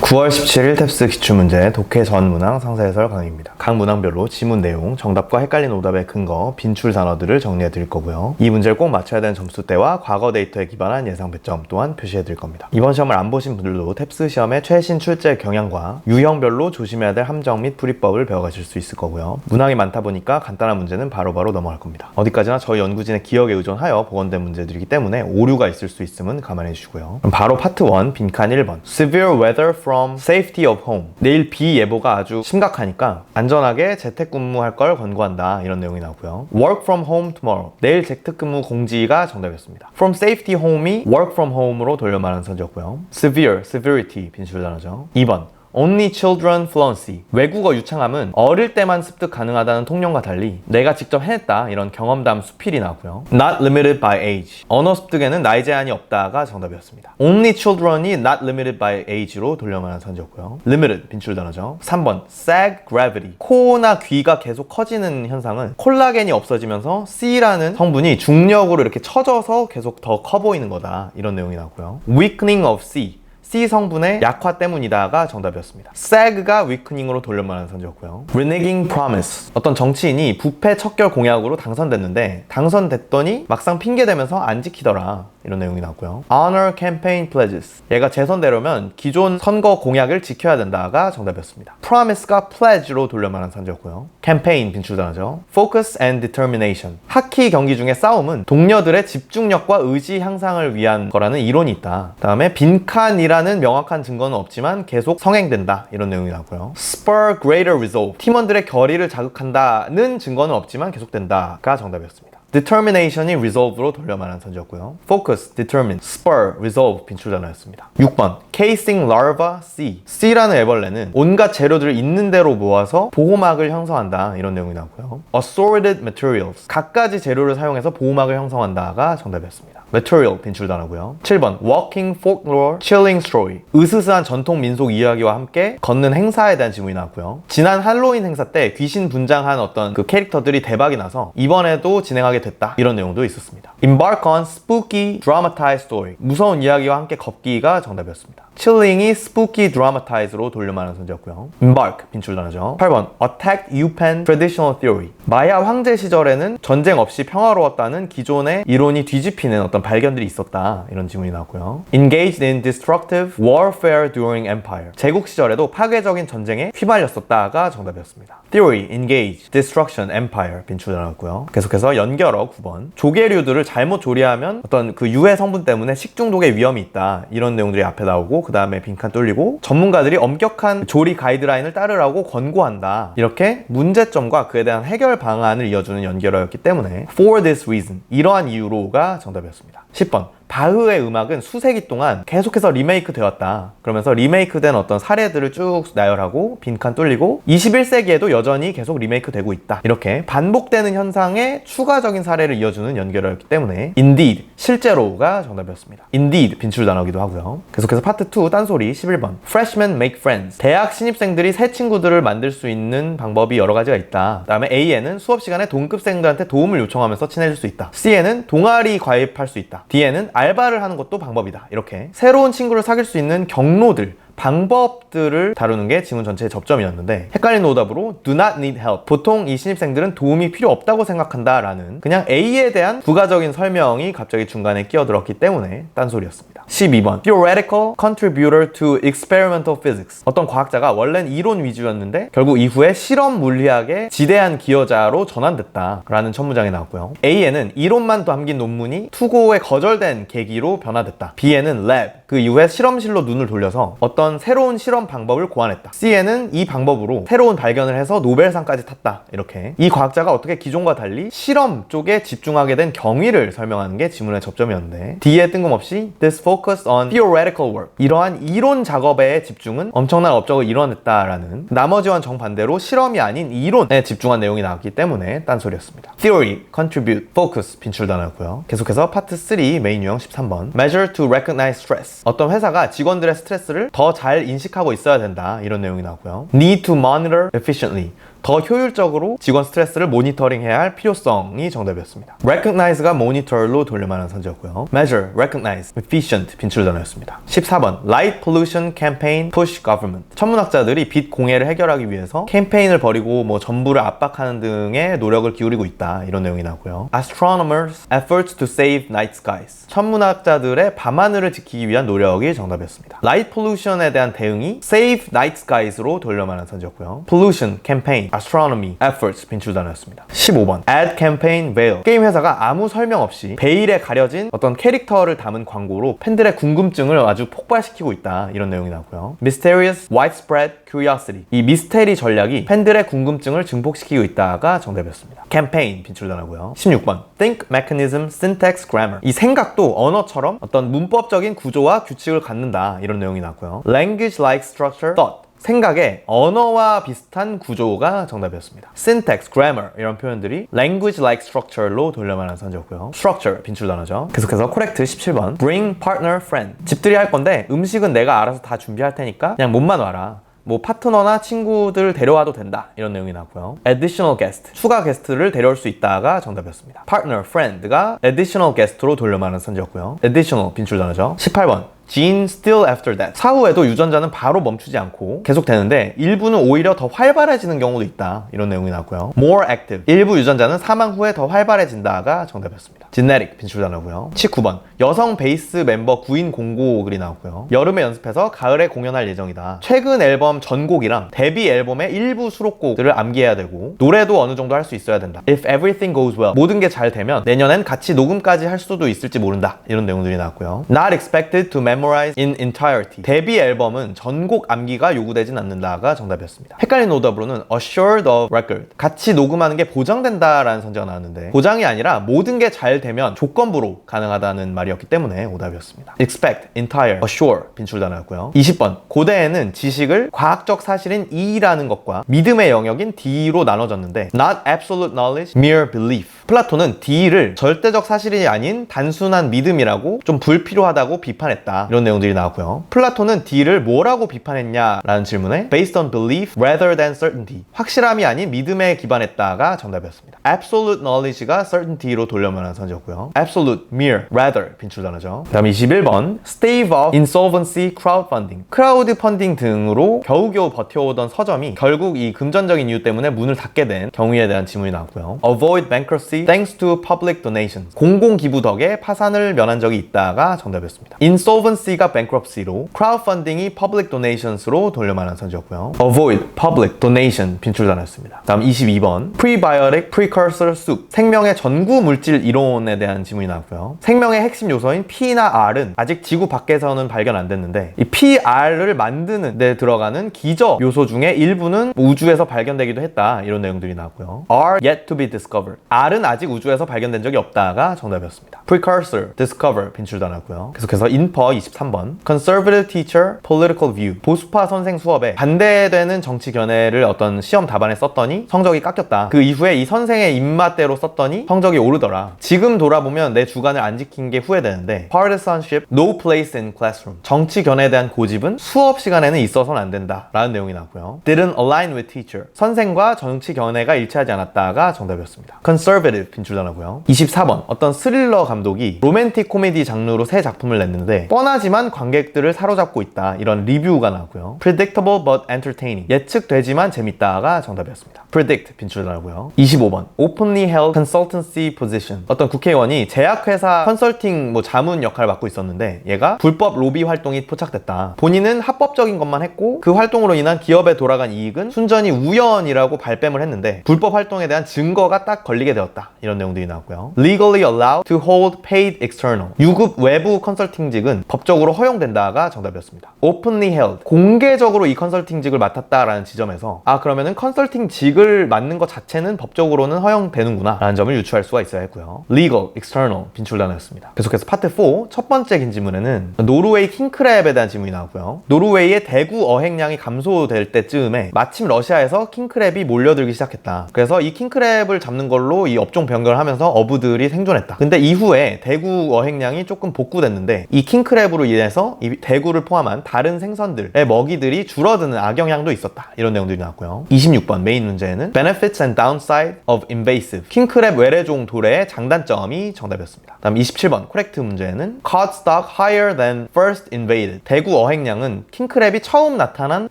9월 17일 탭스 기출문제 독해 전 문항 상세해설 강의입니다. 각 문항별로 지문 내용, 정답과 헷갈린 오답의 근거, 빈출 단어들을 정리해 드릴 거고요. 이 문제를 꼭 맞춰야 되는 점수대와 과거 데이터에 기반한 예상 배점 또한 표시해 드릴 겁니다. 이번 시험을 안 보신 분들도 탭스 시험의 최신 출제 경향과 유형별로 조심해야 될 함정 및 풀이법을 배워가실 수 있을 거고요. 문항이 많다 보니까 간단한 문제는 바로바로 넘어갈 겁니다. 어디까지나 저희 연구진의 기억에 의존하여 복원된 문제들이기 때문에 오류가 있을 수 있음은 감안해 주시고요. 그럼 바로 파트 1 빈칸 1번 Severe weather from safety of home. 내일 비 예보가 아주 심각하니까 안전하게 재택근무할 걸 권고한다, 이런 내용이 나오고요. Work from home tomorrow. 내일 재택근무 공지가 정답이었습니다. From safety home이 work from home으로 돌려 말하는 선지였고요. Severe, severity 빈출 단어죠. 2번 Only children fluency. 외국어 유창함은 어릴 때만 습득 가능하다는 통념과 달리 내가 직접 해냈다, 이런 경험담 수필이 나오고요. Not limited by age. 언어 습득에는 나이 제한이 없다가 정답이었습니다. Only children이 not limited by age로 돌려 말하는 선지였고요. Limited 빈출 단어죠. 3번 sag gravity. 코나 귀가 계속 커지는 현상은 콜라겐이 없어지면서 C라는 성분이 중력으로 이렇게 처져서 계속 더 커 보이는 거다, 이런 내용이 나오고요. Weakening of C. C 성분의 약화 때문이다가 정답이었습니다. sag가 weakening으로 돌려 말하는 선지였고요. reneging promise. 어떤 정치인이 부패 척결 공약으로 당선됐는데 당선됐더니 막상 핑계대면서 안 지키더라, 이런 내용이 나왔고요. honor campaign pledges. 얘가 재선되려면 기존 선거 공약을 지켜야 된다가 정답이었습니다. promise가 pledge로 돌려 말하는 선지였고요. campaign 빈출 단어죠. focus and determination. 하키 경기 중에 싸움은 동료들의 집중력과 의지 향상을 위한 거라는 이론이 있다. 다음에 빈칸이라는 명확한 증거는 없지만 계속 성행된다, 이런 내용이 나오고요. spur greater resolve. 팀원들의 결의를 자극한다는 증거는 없지만 계속된다가 정답이었습니다. determination이 resolve로 돌려 말하는 선지였고요. focus, determine, spur, resolve 빈출 단어였습니다. 6번 casing larva C. C라는 애벌레는 온갖 재료들을 있는 대로 모아서 보호막을 형성한다, 이런 내용이 나오고요. assorted materials. 갖가지 재료를 사용해서 보호막을 형성한다가 정답이었습니다. material 빈출 단어고요. 7번 walking folklore chilling story. 으스스한 전통 민속 이야기와 함께 걷는 행사에 대한 지문이 나왔고요. 지난 할로윈 행사 때 귀신 분장한 어떤 그 캐릭터들이 대박이 나서 이번에도 진행하게 됐다, 이런 내용도 있었습니다. embark on spooky dramatized story. 무서운 이야기와 함께 걷기가 정답이었습니다. chilling이 spooky dramatize로 돌려 말하는 선지였고요. embark 빈출 단어죠. 8번 attack Yupan traditional theory. 마야 황제 시절에는 전쟁 없이 평화로웠다는 기존의 이론이 뒤집히는 어떤 발견들이 있었다, 이런 지문이 나왔고요. engaged in destructive warfare during empire. 제국 시절에도 파괴적인 전쟁에 휘말렸었다가 정답이었습니다. theory, engage, destruction, empire 빈출 단어였고요. 계속해서 연결어 9번 조개류들을 잘못 조리하면 어떤 그 유해 성분 때문에 식중독의 위험이 있다, 이런 내용들이 앞에 나오고 그 다음에 빈칸 뚫리고 전문가들이 엄격한 조리 가이드라인을 따르라고 권고한다, 이렇게 문제점과 그에 대한 해결 방안을 이어주는 연결어였기 때문에 for this reason, 이러한 이유로가 정답이었습니다. 10번 바흐의 음악은 수세기 동안 계속해서 리메이크 되었다. 그러면서 리메이크된 어떤 사례들을 쭉 나열하고 빈칸 뚫리고 21세기에도 여전히 계속 리메이크 되고 있다, 이렇게 반복되는 현상의 추가적인 사례를 이어주는 연결어였기 때문에 indeed, 실제로가 정답이었습니다. indeed 빈출 단어기도 하고요. 계속해서 파트 2 딴소리 11번 freshmen make friends. 대학 신입생들이 새 친구들을 만들 수 있는 방법이 여러 가지가 있다. 그 다음에 A에는 수업 시간에 동급생들한테 도움을 요청하면서 친해질 수 있다. C에는 동아리 가입할 수 있다. D에는 알바를 하는 것도 방법이다. 이렇게 새로운 친구를 사귈 수 있는 경로들, 방법들을 다루는 게 지문 전체의 접점이었는데 헷갈리는 오답으로 do not need help. 보통 이 신입생들은 도움이 필요 없다고 생각한다 라는 그냥 A에 대한 부가적인 설명이 갑자기 중간에 끼어들었기 때문에 딴소리였습니다. 12번 theoretical contributor to experimental physics. 어떤 과학자가 원래는 이론 위주였는데 결국 이후에 실험 물리학의 지대한 기여자로 전환됐다 라는 첫 문장이 나왔고요. A에는 이론만 담긴 논문이 투고에 거절된 계기로 변화됐다. B에는 lab, 그 이후에 실험실로 눈을 돌려서 어떤 새로운 실험 방법을 고안했다. C에는 이 방법으로 새로운 발견을 해서 노벨상까지 탔다. 이렇게 이 과학자가 어떻게 기존과 달리 실험 쪽에 집중하게 된 경위를 설명하는 게 지문의 접점이었는데 D에 뜬금없이 this focused on theoretical work. 이러한 이론 작업에 집중은 엄청난 업적을 이뤄냈다라는 나머지와는 정반대로 실험이 아닌 이론에 집중한 내용이 나왔기 때문에 딴소리였습니다. theory, contribute, focus 빈출 단어였고요. 계속해서 파트 3 메인 유형 13번 measure to recognize stress. 어떤 회사가 직원들의 스트레스를 더 잘 인식하고 있어야 된다, 이런 내용이 나오고요. need to monitor efficiently. 더 효율적으로 직원 스트레스를 모니터링해야 할 필요성이 정답이었습니다. recognize가 monitor로 돌려만한 선지였고요. measure, recognize, efficient 빈출 단어였습니다. 14번 light pollution campaign push government. 천문학자들이 빛 공해를 해결하기 위해서 캠페인을 벌이고 뭐 정부를 압박하는 등의 노력을 기울이고 있다, 이런 내용이 나오고요. astronomers efforts to save night skies. 천문학자들의 밤하늘을 지키기 위한 노력이 정답이었습니다. light pollution에 대한 대응이 save night skies로 돌려만한 선지였고요. pollution, campaign, astronomy, efforts 빈출 단어였습니다. 15번 ad campaign veil. 게임 회사가 아무 설명 없이 베일에 가려진 어떤 캐릭터를 담은 광고로 팬들의 궁금증을 아주 폭발시키고 있다, 이런 내용이 나오고요. mysterious widespread curiosity. 이 미스테리 전략이 팬들의 궁금증을 증폭시키고 있다가 정답이었습니다. campaign 빈출 단어고요. 16번 think mechanism syntax grammar. 이 생각도 언어처럼 어떤 문법적인 구조와 규칙을 갖는다, 이런 내용이 나왔고요. language like structure thought. 생각의 언어와 비슷한 구조가 정답이었습니다. syntax, grammar 이런 표현들이 language like structure로 돌려만한 선지였고요. structure 빈출 단어죠. 계속해서 correct 17번 bring partner friend. 집들이 할 건데 음식은 내가 알아서 다 준비할 테니까 그냥 몸만 와라. 뭐 파트너나 친구들 데려와도 된다, 이런 내용이 나왔고요. additional guest, 추가 게스트를 데려올 수 있다가 정답이었습니다. partner, friend가 additional guest로 돌려만한 선지였고요. additional 빈출 단어죠. 18번 Gene still after that. 사후에도 유전자는 바로 멈추지 않고 계속 되는데 일부는 오히려 더 활발해지는 경우도 있다, 이런 내용이 나왔고요. more active. 일부 유전자는 사망 후에 더 활발해진다가 정답이었습니다. genetic 빈출 단어고요. 19번 여성 베이스 멤버 구인 공고글이 나왔고요. 여름에 연습해서 가을에 공연할 예정이다. 최근 앨범 전곡이랑 데뷔 앨범의 일부 수록곡들을 암기해야 되고 노래도 어느 정도 할 수 있어야 된다. If everything goes well. 모든 게 잘 되면 내년엔 같이 녹음까지 할 수도 있을지 모른다, 이런 내용들이 나왔고요. Not expected to memorize in entirety. 데뷔 앨범은 전곡 암기가 요구되진 않는다가 정답이었습니다. 헷갈린 오답으로는 assured of record. 같이 녹음하는 게 보장된다라는 선지가 나왔는데 보장이 아니라 모든 게 잘 되면 조건부로 가능하다는 말이었기 때문에 오답이었습니다. expect, entire, assure 빈출 단어였고요. 20번 고대에는 지식을 과학적 사실인 E라는 것과 믿음의 영역인 D로 나눠졌는데 not absolute knowledge, mere belief. 플라톤은 D를 절대적 사실이 아닌 단순한 믿음이라고 좀 불필요하다고 비판했다, 이런 내용들이 나왔고요. 플라톤은 D를 뭐라고 비판했냐라는 질문에 based on belief rather than certainty. 확실함이 아닌 믿음에 기반했다가 정답이었습니다. absolute knowledge가 certainty로 돌려만한 선지였고요. absolute, mere, rather 빈출 단어죠. 그 다음 21번 stave off insolvency crowdfunding. 크라우드 펀딩 등으로 겨우겨우 버텨오던 서점이 결국 이 금전적인 이유 때문에 문을 닫게 된 경우에 대한 지문이 나왔고요. avoid bankruptcy thanks to public donations. 공공기부 덕에 파산을 면한 적이 있다가 정답이었습니다. insolvency가 bankruptcy로 crowdfunding이 public donations로 돌려만한 선지였고요. avoid, public, donation 빈출 단어였습니다. 다음 22번 prebiotic precursor soup. 생명의 전구 물질 이론에 대한 지문이 나왔고요. 생명의 핵심 요소인 P나 R은 아직 지구 밖에서는 발견 안 됐는데 이 PR을 만드는 데 들어가는 기저 요소 중에 일부는 우주에서 발견되기도 했다, 이런 내용들이 나왔고요. are yet to be discovered. R은 아직 우주에서 발견된 적이 없다가 정답이었습니다. precursor, discover 빈출 단어였고요. 계속해서 인퍼 23번 conservative teacher political view. 보수파 선생 수업에 반대되는 정치 견해를 어떤 시험 답안에 썼더니 성적이 깎였다. 그 이후에 이 선생의 입맛대로 썼더니 성적이 오르더라. 지금 돌아보면 내 주관을 안 지킨 게 후회되는데 partisanship, no place in classroom. 정치 견해에 대한 고집은 수업 시간에는 있어서는 안 된다, 라는 내용이 나왔고요. didn't align with teacher. 선생과 정치 견해가 일치하지 않았다가 정답이었습니다. conservative 빈출 단어고요. 24번 어떤 스릴러 감독이 로맨틱 코미디 장르로 새 작품을 냈는데 뻔하지만 관객들을 사로잡고 있다, 이런 리뷰가 나왔고요. predictable but entertaining. 예측되지만 재밌다가 정답이었습니다. predict 빈출 단어고요. 25번 openly held consultancy position. 어떤 국회의원이 제약회사 컨설팅 자문 역할을 맡고 있었는데 얘가 불법 로비 활동이 포착됐다. 본인은 합법적인 것만 했고 그 활동으로 인한 기업에 돌아간 이익은 순전히 우연이라고 발뺌을 했는데 불법 활동에 대한 증거가 딱 걸리게 되었다, 이런 내용들이 나왔고요. legally allowed to hold paid external. 유급 외부 컨설팅직은 법적으로 허용된다가 정답이었습니다. openly held. 공개적으로 이 컨설팅직을 맡았다라는 지점에서 그러면은 컨설팅직을 맡는 것 자체는 법적으로는 허용되는구나 라는 점을 유추할 수가 있어야 했고요. legal, external 빈출 단어였습니다. 계속해서 파트 4 첫 번째 긴 지문에는 노르웨이 킹크랩에 대한 지문이 나왔고요. 노르웨이의 대구 어획량이 감소될 때쯤에 마침 러시아에서 킹크랩이 몰려들기 시작했다. 그래서 이 킹크랩을 잡는 걸로 이 업종 변경을 하면서 어부들이 생존했다. 근데 이후에 대구 어획량이 조금 복구됐는데 이 킹크랩으로 밀집으로 인해서 이 대구를 포함한 다른 생선들의 먹이들이 줄어드는 악영향도 있었다. 이런 내용들이 나왔고요. 26번 메인 문제는 Benefits and downside of invasive. 킹크랩 외래종 도래의 장단점이 정답이었습니다. 다음 27번 코렉트 문제는 Cod stock higher than first invaded. 대구 어획량은 킹크랩이 처음 나타난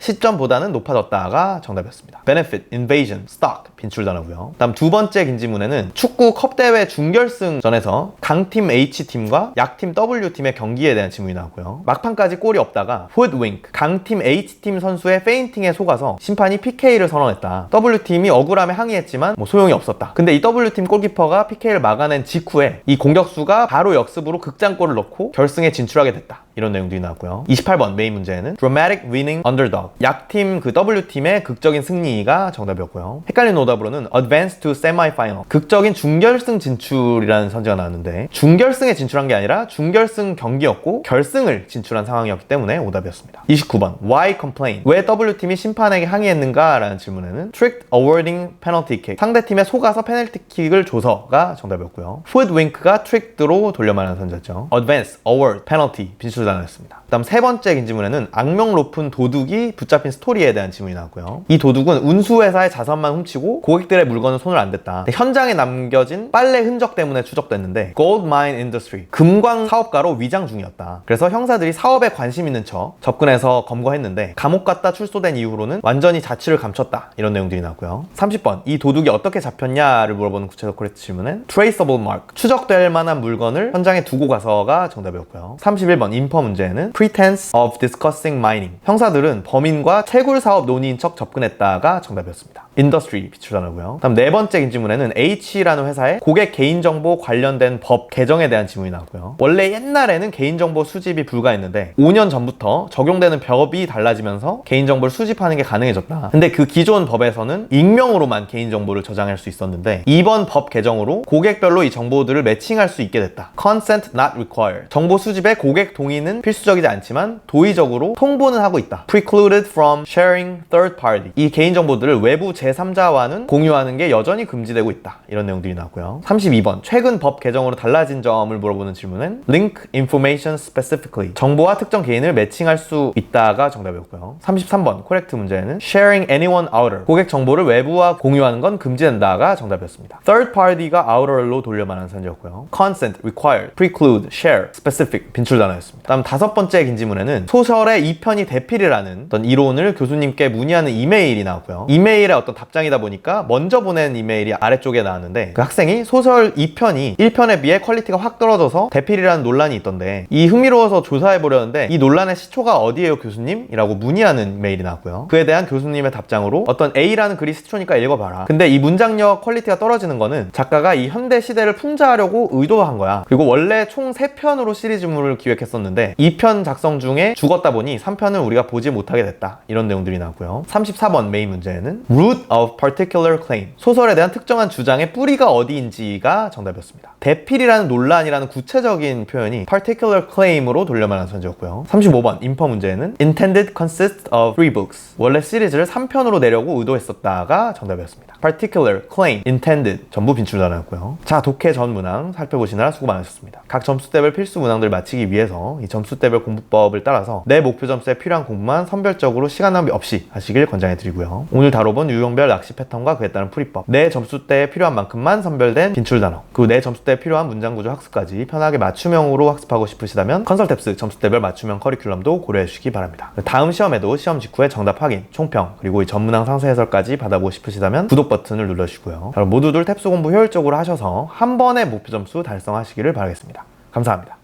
시점보다는 높아졌다가 정답이었습니다. Benefit, invasion, stock 빈출 단어고요. 다음 두 번째 긴지문에는 축구 컵대회 준결승전에서 강팀 H팀과 약팀 W팀의 경기에 대한 지문이 나왔고요. 막판까지 골이 없다가 hoodwink, 강팀 H팀 선수의 페인팅에 속아서 심판이 PK를 선언했다. W팀이 억울함에 항의했지만 소용이 없었다. 근데 이 W팀 골키퍼가 PK를 막아낸 직후에 이 공격수가 바로 역습으로 극장골을 넣고 결승에 진출하게 됐다. 이런 내용들이 나왔고요. 28번 메인 문제는 Dramatic winning underdog. 약팀 그 W팀의 극적인 승리가 정답이었고요. 헷갈리는 오답으로는 Advance to semi-final. 극적인 준결승 진출이라는 선지가 나왔는데 준결승에 진출한 게 아니라 준결승 경기였고 결승을 진출한 상황이었기 때문에 오답이었습니다. 29번 Why complain? 왜 W팀이 심판에게 항의했는가? 라는 질문에는 Tricked awarding penalty kick. 상대팀에 속아서 페널티킥을 줘서가 정답이었고요. Hoodwink가 tricked로 돌려말하는 선지였죠. Advance, award, penalty 빈출 단어였습니다. 다음 세 번째 긴지문에는 악명 높은 도둑이 붙잡힌 스토리에 대한 질문이 나왔고요. 이 도둑은 운수회사의 자산만 훔치고 고객들의 물건은 손을 안 댔다. 현장에 남겨진 빨래 흔적 때문에 추적됐는데 Gold Mine Industry, 금광 사업가로 위장 중이었다. 그래서 형사들이 사업에 관심 있는 척 접근해서 검거했는데 감옥 갔다 출소된 이후로는 완전히 자취를 감췄다. 이런 내용들이 나왔고요. 30번 이 도둑이 어떻게 잡혔냐를 물어보는 구체적 코렉트 질문은 Traceable Mark, 추적될 만한 물건을 현장에 두고 가서가 정답이었고요. 31번 인퍼 문제는 Pretense of discussing mining. 형사들은 범인과 채굴 사업 논의인 척 접근했다가 정답이었습니다. Industry 비출 단어고요. 다음 네 번째 긴지문에는 H라는 회사의 고객 개인정보 관련된 법 개정에 대한 질문이 나왔고요. 원래 옛날에는 개인정보 수집이 불가했는데 5년 전부터 적용되는 법이 달라지면서 개인정보를 수집하는 게 가능해졌다. 근데 그 기존 법에서는 익명으로만 개인정보를 저장할 수 있었는데 이번 법 개정으로 고객별로 이 정보들을 매칭할 수 있게 됐다. Consent not required. 정보 수집에 고객 동의는 필수적이지 않지만 도의적으로 통보는 하고 있다. Precluded from sharing third party. 이 개인정보들을 외부 제3자와는 공유하는 게 여전히 금지되고 있다. 이런 내용들이 나왔고요. 32번 최근 법 개정으로 달라진 점을 물어보는 질문은 Link information specifically. 정보와 특정 개인을 매칭할 수 있다가 정답이었고요. 33번 코렉트 문제는 Sharing anyone outer. 고객 정보를 외부와 공유하는 건 금지된다가 정답이었습니다. Third party가 outer로 돌려말하는 선지였고요. Consent, required, preclude, share, specific 빈출 단어였습니다. 다음 다섯 번째 긴지문에는 소설의 2편이 대필이라는 어떤 이론을 교수님께 문의하는 이메일이 나왔고요. 이메일의 어떤 답장이다 보니까 먼저 보낸 이메일이 아래쪽에 나왔는데 그 학생이 소설 2편이 1편에 비해 퀄리티가 확 떨어져서 대필이라는 논란이 있던데 이 흥미로워서 조사해보려는데 이 논란의 시초가 어디에요 교수님? 이라고 문의하는 메일이 나왔고요. 그에 대한 교수님의 답장으로 어떤 A라는 글이 시초니까 읽어봐라. 근데 이 문장력 퀄리티가 떨어지는 거는 작가가 이 현대 시대를 풍자하려고 의도한 거야. 그리고 원래 총 3편으로 시리즈물을 기획했었는데 2편 작성 중에 죽었다 보니 3편을 우리가 보지 못하게 됐다. 이런 내용들이 나왔고요. 34번 메인 문제는 Root of particular claim. 소설에 대한 특정한 주장의 뿌리가 어디인지가 정답이었습니다. 대필이라는 논란이라는 구체적인 표현이 particular claim으로 돌려말하는 선지였고요. 35번 인퍼 문제는 Intended consists of 3 books. 원래 시리즈를 3편으로 내려고 의도했었다가 정답이었습니다. Particular, claim, intended 전부 빈출 단어였고요. 자, 독해 전 문항 살펴보시느라 수고 많으셨습니다. 각 점수대별 필수 문항들 마치기 위해서 이 점수대별 공부법을 따라서 내 목표 점수에 필요한 공부만 선별적으로 시간 낭비 없이 하시길 권장해드리고요. 오늘 다뤄본 유형별 낚시 패턴과 그에 따른 풀이법, 내 점수대에 필요한 만큼만 선별된 빈출 단어, 그리고 내 점수대에 필요한 문장 구조 학습까지 편하게 맞춤형으로 학습하고 싶으시다면 컨설탭스 점수대별 맞춤형 커리큘럼도 고려해주시기 바랍니다. 다음 시험에도 시험 직후에 정답 확인, 총평, 그리고 이 전문항 상세 해설까지 받아보고 싶으시다면 구독 버튼을 눌러주시고요. 모두들 탭스 공부 효율적으로 하셔서 한 번에 목표 점수 달성하시기를 바라겠습니다. 감사합니다.